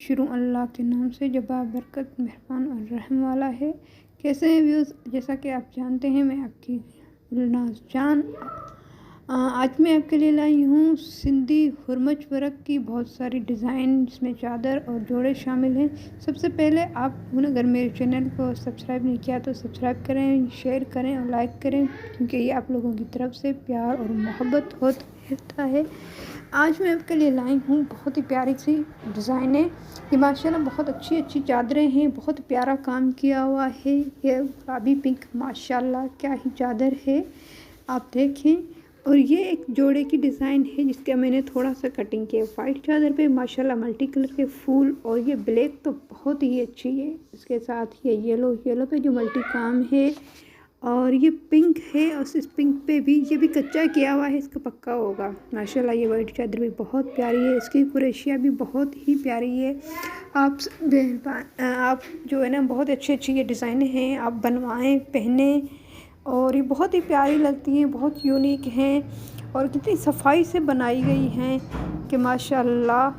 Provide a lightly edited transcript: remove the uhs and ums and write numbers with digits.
शुरू अल्लाह के नाम से जो बाबरकत मेहरबान और रहम वाला है। कैसे हैं व्यूज़? जैसा कि आप जानते हैं मैं आपकी गुलनाज जान आज मैं आपके लिए लाई हूँ सिंधी हुरमच वर्क की बहुत सारी डिज़ाइन, जिसमें चादर और जोड़े शामिल हैं। सबसे पहले आप अगर मेरे चैनल को सब्सक्राइब नहीं किया तो सब्सक्राइब करें, शेयर करें और लाइक करें, क्योंकि ये आप लोगों की तरफ से प्यार और मोहब्बत होता रहता है। आज मैं आपके लिए लाई हूँ बहुत ही प्यारी सी डिज़ाइनें। ये माशाल्लाह बहुत अच्छी अच्छी चादरें हैं, बहुत प्यारा काम किया हुआ है। ये गुलाबी पिंक माशाल्लाह क्या ही चादर है, आप देखें। और ये एक जोड़े की डिज़ाइन है जिसका मैंने थोड़ा सा कटिंग किया वाइट चादर पे। माशाल्लाह मल्टी कलर के फूल, और ये ब्लैक तो बहुत ही अच्छी है। इसके साथ ये येलो पे जो मल्टी काम है, और ये पिंक है, और इस पिंक पे भी ये भी कच्चा किया हुआ है, इसका पक्का होगा। माशाल्लाह ये वाइट चादर भी बहुत प्यारी है, इसकी कुरेशिया भी बहुत ही प्यारी है। आप जो है ना बहुत अच्छी ये डिज़ाइनें हैं, आप बनवाएं, पहने, और ये बहुत ही प्यारी लगती हैं, बहुत यूनिक हैं और कितनी सफाई से बनाई गई हैं कि माशाल्लाह